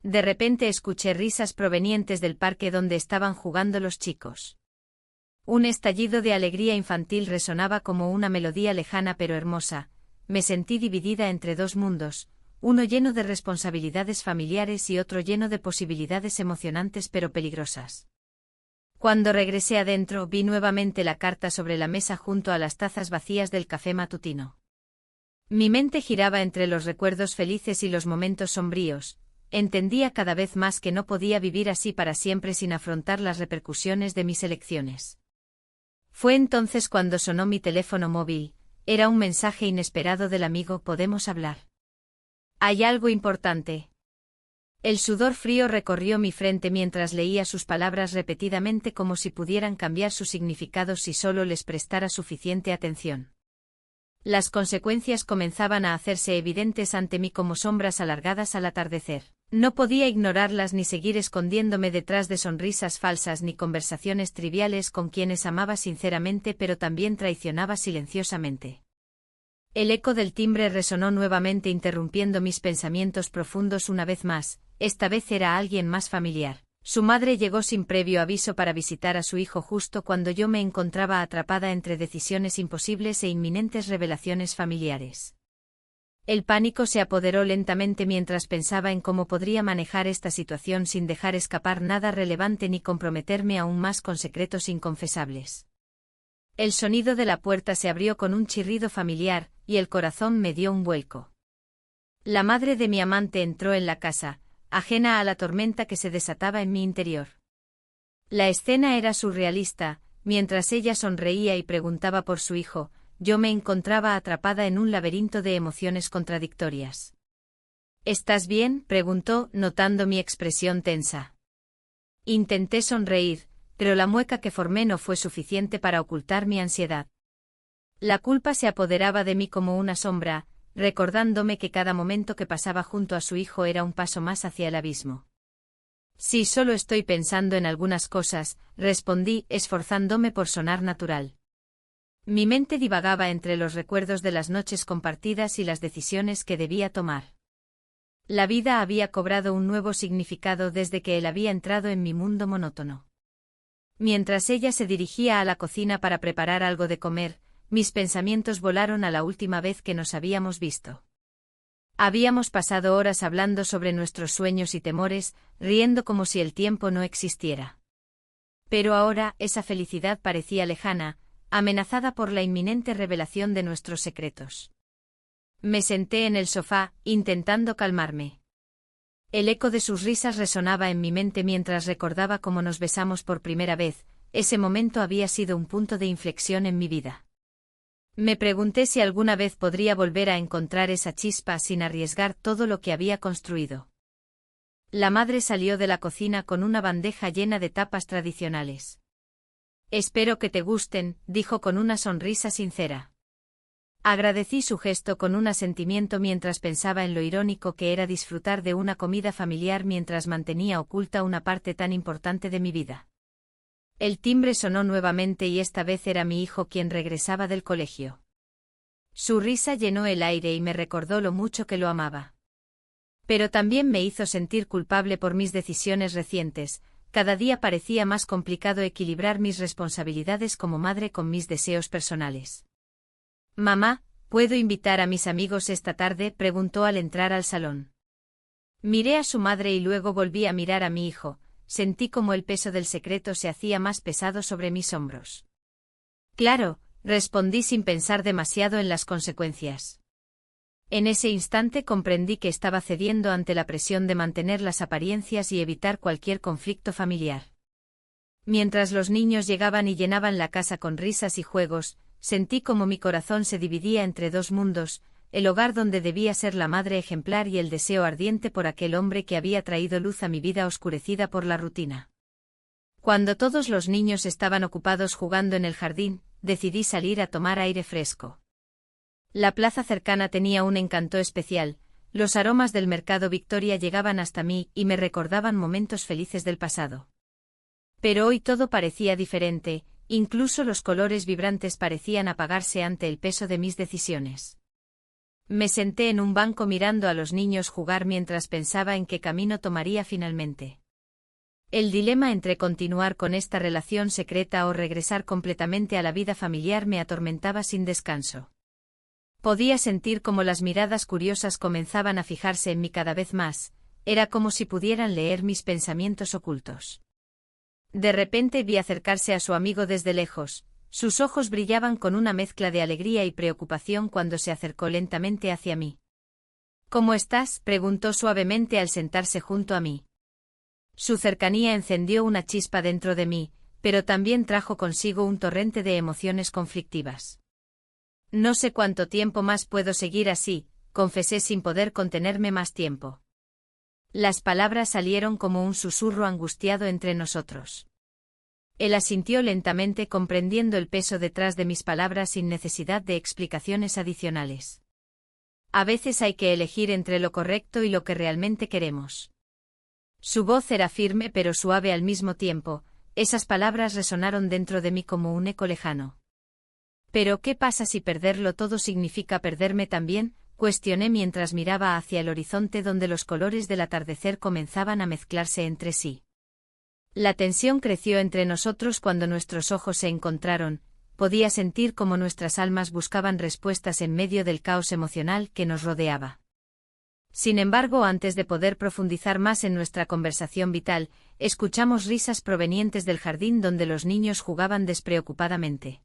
De repente escuché risas provenientes del parque donde estaban jugando los chicos. Un estallido de alegría infantil resonaba como una melodía lejana pero hermosa. Me sentí dividida entre dos mundos, uno lleno de responsabilidades familiares y otro lleno de posibilidades emocionantes pero peligrosas. Cuando regresé adentro, vi nuevamente la carta sobre la mesa junto a las tazas vacías del café matutino. Mi mente giraba entre los recuerdos felices y los momentos sombríos. Entendía cada vez más que no podía vivir así para siempre sin afrontar las repercusiones de mis elecciones. Fue entonces cuando sonó mi teléfono móvil. Era un mensaje inesperado del amigo: ¿podemos hablar? ¿Hay algo importante? El sudor frío recorrió mi frente mientras leía sus palabras repetidamente como si pudieran cambiar su significado si solo les prestara suficiente atención. Las consecuencias comenzaban a hacerse evidentes ante mí como sombras alargadas al atardecer. No podía ignorarlas ni seguir escondiéndome detrás de sonrisas falsas ni conversaciones triviales con quienes amaba sinceramente pero también traicionaba silenciosamente. El eco del timbre resonó nuevamente interrumpiendo mis pensamientos profundos una vez más. Esta vez era alguien más familiar. Su madre llegó sin previo aviso para visitar a su hijo justo cuando yo me encontraba atrapada entre decisiones imposibles e inminentes revelaciones familiares. El pánico se apoderó lentamente mientras pensaba en cómo podría manejar esta situación sin dejar escapar nada relevante ni comprometerme aún más con secretos inconfesables. El sonido de la puerta se abrió con un chirrido familiar, y el corazón me dio un vuelco. La madre de mi amante entró en la casa, ajena a la tormenta que se desataba en mi interior. La escena era surrealista. Mientras ella sonreía y preguntaba por su hijo, yo me encontraba atrapada en un laberinto de emociones contradictorias. ¿Estás bien?, preguntó, notando mi expresión tensa. Intenté sonreír, pero la mueca que formé no fue suficiente para ocultar mi ansiedad. La culpa se apoderaba de mí como una sombra, recordándome que cada momento que pasaba junto a su hijo era un paso más hacia el abismo. Sí, solo estoy pensando en algunas cosas, respondí, esforzándome por sonar natural. Mi mente divagaba entre los recuerdos de las noches compartidas y las decisiones que debía tomar. La vida había cobrado un nuevo significado desde que él había entrado en mi mundo monótono. Mientras ella se dirigía a la cocina para preparar algo de comer, mis pensamientos volaron a la última vez que nos habíamos visto. Habíamos pasado horas hablando sobre nuestros sueños y temores, riendo como si el tiempo no existiera. Pero ahora esa felicidad parecía lejana, amenazada por la inminente revelación de nuestros secretos. Me senté en el sofá, intentando calmarme. El eco de sus risas resonaba en mi mente mientras recordaba cómo nos besamos por primera vez. Ese momento había sido un punto de inflexión en mi vida. Me pregunté si alguna vez podría volver a encontrar esa chispa sin arriesgar todo lo que había construido. La madre salió de la cocina con una bandeja llena de tapas tradicionales. Espero que te gusten, dijo con una sonrisa sincera. Agradecí su gesto con un asentimiento mientras pensaba en lo irónico que era disfrutar de una comida familiar mientras mantenía oculta una parte tan importante de mi vida. El timbre sonó nuevamente y esta vez era mi hijo quien regresaba del colegio. Su risa llenó el aire y me recordó lo mucho que lo amaba. Pero también me hizo sentir culpable por mis decisiones recientes. Cada día parecía más complicado equilibrar mis responsabilidades como madre con mis deseos personales. «Mamá, ¿puedo invitar a mis amigos esta tarde?», preguntó al entrar al salón. Miré a su madre y luego volví a mirar a mi hijo. Sentí como el peso del secreto se hacía más pesado sobre mis hombros. «Claro», respondí sin pensar demasiado en las consecuencias. En ese instante comprendí que estaba cediendo ante la presión de mantener las apariencias y evitar cualquier conflicto familiar. Mientras los niños llegaban y llenaban la casa con risas y juegos, sentí como mi corazón se dividía entre dos mundos, el hogar donde debía ser la madre ejemplar y el deseo ardiente por aquel hombre que había traído luz a mi vida oscurecida por la rutina. Cuando todos los niños estaban ocupados jugando en el jardín, decidí salir a tomar aire fresco. La plaza cercana tenía un encanto especial, los aromas del mercado Victoria llegaban hasta mí y me recordaban momentos felices del pasado. Pero hoy todo parecía diferente, incluso los colores vibrantes parecían apagarse ante el peso de mis decisiones. Me senté en un banco mirando a los niños jugar mientras pensaba en qué camino tomaría finalmente. El dilema entre continuar con esta relación secreta o regresar completamente a la vida familiar me atormentaba sin descanso. Podía sentir cómo las miradas curiosas comenzaban a fijarse en mí cada vez más, era como si pudieran leer mis pensamientos ocultos. De repente vi acercarse a su amigo desde lejos, sus ojos brillaban con una mezcla de alegría y preocupación cuando se acercó lentamente hacia mí. «¿Cómo estás?», preguntó suavemente al sentarse junto a mí. Su cercanía encendió una chispa dentro de mí, pero también trajo consigo un torrente de emociones conflictivas. «No sé cuánto tiempo más puedo seguir así», confesé sin poder contenerme más tiempo. Las palabras salieron como un susurro angustiado entre nosotros. Él asintió lentamente comprendiendo el peso detrás de mis palabras sin necesidad de explicaciones adicionales. A veces hay que elegir entre lo correcto y lo que realmente queremos. Su voz era firme pero suave al mismo tiempo, esas palabras resonaron dentro de mí como un eco lejano. «¿Pero qué pasa si perderlo todo significa perderme también?», cuestioné mientras miraba hacia el horizonte donde los colores del atardecer comenzaban a mezclarse entre sí. La tensión creció entre nosotros cuando nuestros ojos se encontraron, podía sentir cómo nuestras almas buscaban respuestas en medio del caos emocional que nos rodeaba. Sin embargo, antes de poder profundizar más en nuestra conversación vital, escuchamos risas provenientes del jardín donde los niños jugaban despreocupadamente.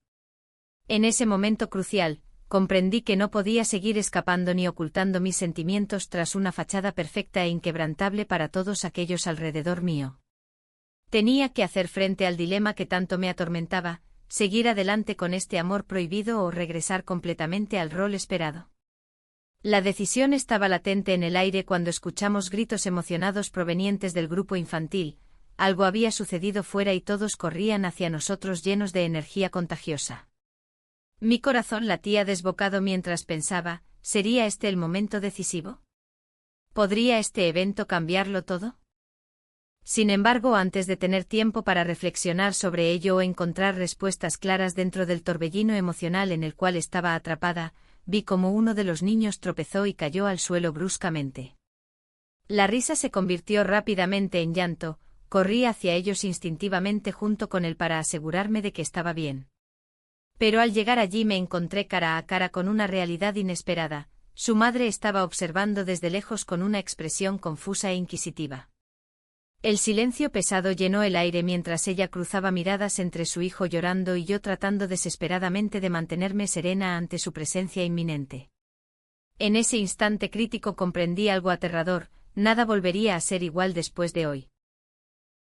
En ese momento crucial, comprendí que no podía seguir escapando ni ocultando mis sentimientos tras una fachada perfecta e inquebrantable para todos aquellos alrededor mío. Tenía que hacer frente al dilema que tanto me atormentaba, seguir adelante con este amor prohibido o regresar completamente al rol esperado. La decisión estaba latente en el aire cuando escuchamos gritos emocionados provenientes del grupo infantil, algo había sucedido fuera y todos corrían hacia nosotros llenos de energía contagiosa. Mi corazón latía desbocado mientras pensaba, ¿sería este el momento decisivo? ¿Podría este evento cambiarlo todo? Sin embargo, antes de tener tiempo para reflexionar sobre ello o encontrar respuestas claras dentro del torbellino emocional en el cual estaba atrapada, vi como uno de los niños tropezó y cayó al suelo bruscamente. La risa se convirtió rápidamente en llanto, corrí hacia ellos instintivamente junto con él para asegurarme de que estaba bien. Pero al llegar allí me encontré cara a cara con una realidad inesperada. Su madre estaba observando desde lejos con una expresión confusa e inquisitiva. El silencio pesado llenó el aire mientras ella cruzaba miradas entre su hijo llorando y yo tratando desesperadamente de mantenerme serena ante su presencia inminente. En ese instante crítico comprendí algo aterrador: nada volvería a ser igual después de hoy.